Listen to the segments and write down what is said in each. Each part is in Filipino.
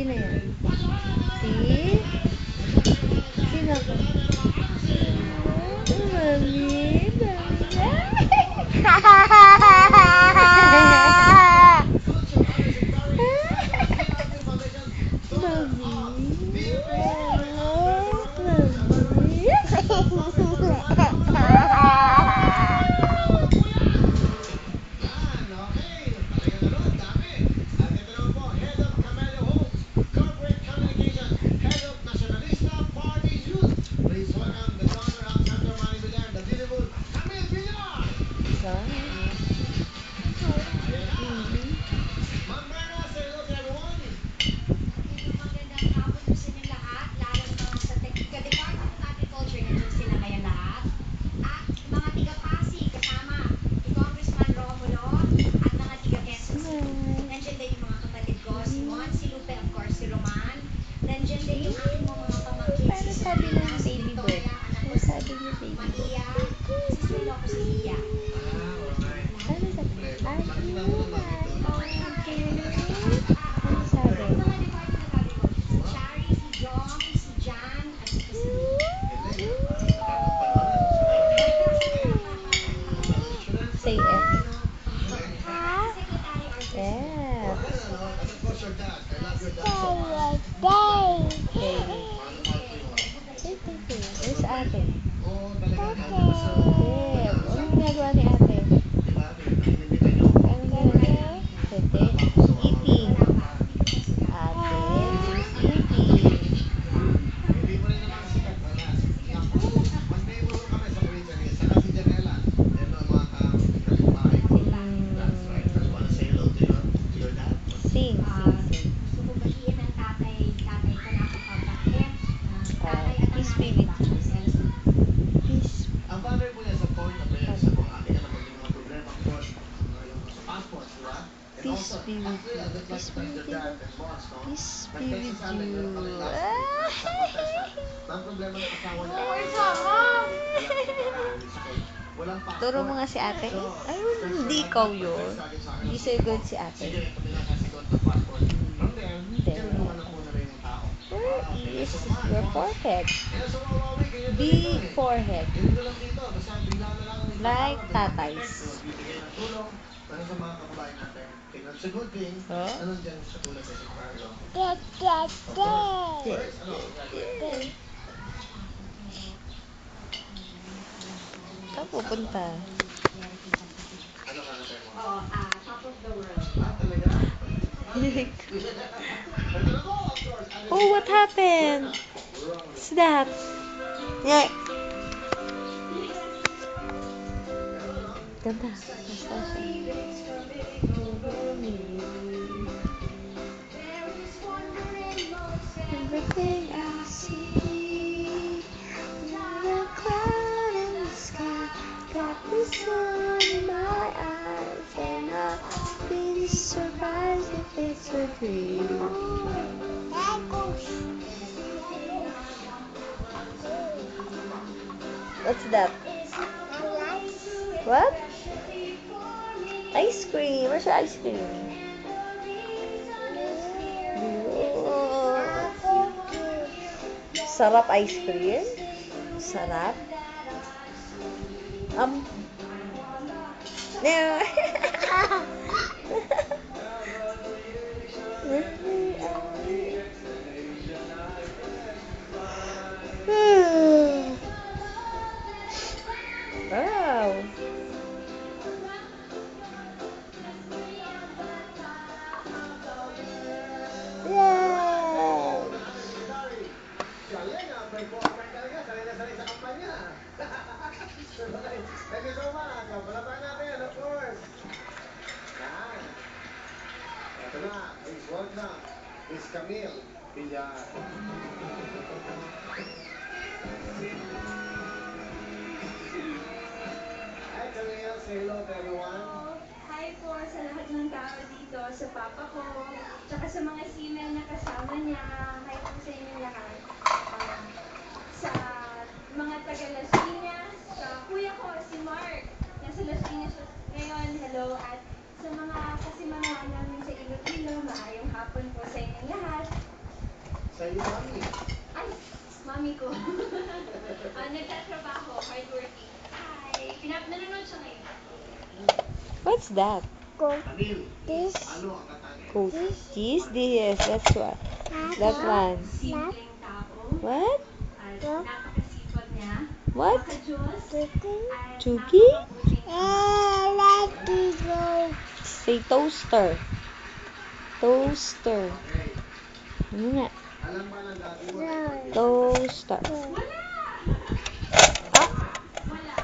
Sino yan? Si? Sino ko? Mami? Paano sabi ng baby bird? Ano sabi niya baby bird? Ano sabi? Ano sabi? Say F. F. Where's ate? Anong ginagawa ni ate? Anong ginagawa? Tete? Eating. Ate is eating. Sing. Peace be with you. Peace. Ang bagay po niya sa point na may sa mga ating mga problema, of course, yung sa passport, di ba? Peace be with you. Peace be with you. Peace be with you. Ang problema ng asawa niya. Walang passport. Turo mo nga si ate. Ay, hindi ikaw yun. Hindi sa'yo good si ate. Sige, ito nila kasigot ng passport. From there, Hindi. tinulungan na po na rin yung tao. Where is your forehead? Big forehead. Like tatay's. Para sa mga kababayan natin, it's a good thing Huh? na nandiyan sa tulad sa Chicago. Saan pupunta? Ano ka natin mo? Top of the world. Talaga? Oh, what happened? What's that? Yeah. Ganda. Basta siya. Everything I see, not a cloud in the sky, got the sun in my eyes, and I'll be surprised if it's a dream. What's that? What? Ice cream. Where's your ice cream? Sarap ice cream? Sarap? No. Wow. Yay! Thank you so much. Palapakan natin, of course. Yan. Ito na, please welcome Miss Camille Villar. Hi Camille, say hello to everyone. Hi po sa lahat ng tao dito, sa papa ko, tsaka sa mga female na kasama niya. Hi po sa inyong lahat. Sa mga taga Las Piñas, sa kuya ko, si Mark, nasa Las Piñas ngayon, hello. At sa mga kasimanahan namin sa Iloilo, maayong hapon po sa inyong lahat. Sa iyo, mami. Ay, mami ko. Nagtatrabaho, hardworking. Hi. Nanonood siya ngayon. What's that? Camille, This. ano ang katanya? Cookies? This. That's what. That one. Simpleng tao. What? At napakasipag niya. What? Makajos. At Chugi? napakabuting ama. Say toaster. Toaster. Okay. Ano nga? Alam ba ng daddy mo na ikaw yung Toaster. Wala! Ah! Wala.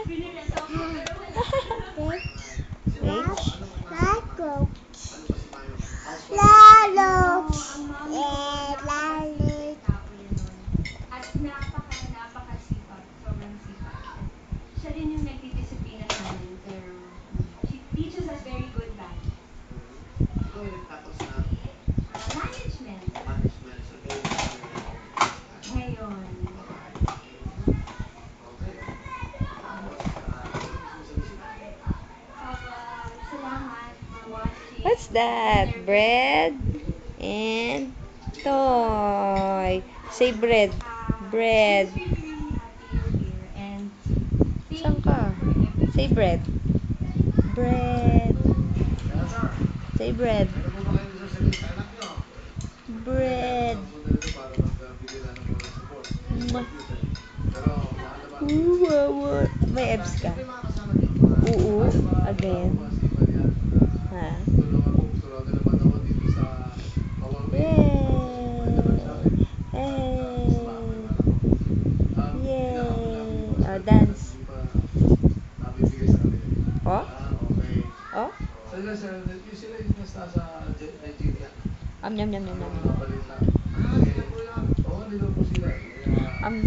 Pinireto ko, pero wala. H. Ano ba si Mayo? Housewife? No, ang mami ko, napakasipag tao yun nun. At napakasipag. Sobrang sipag. At siya rin yung nagdidisiplina sa amin. Pero she teaches us very good values. Ikaw yung nagtapos na Management. management sa Philippines. Ngayon. Okay. Tapos, ano gusto mo sabihin? Salamat for watching. What's that? Bread and toy. Say bread. Bread. I'm just really happy you're here. And thank Saan you ka? for everything. Say bread. Bread. Yes, sir. Say bread. Ano po ba kayo gusto sabihin sa anak nyo? Bread. Ang punta nito para magbigay lang ng mga support. Mwah. Pero, lahat naman. May abs ka? Sino yung mga kasama nyo? Mga- Oo. ano ba- Again. mga sipa yan? Ha? Tulungan mo. Tulungan naman ako dito sa Pawawin. Yay! Oh, dance. Oh? Okay. Oh? Sila sila yung nasa sa Nigeria. Yum, yum, yum, yum, Ano yum. mga balita? Dito po yan. Oo, dito po sila. Kaya, Um,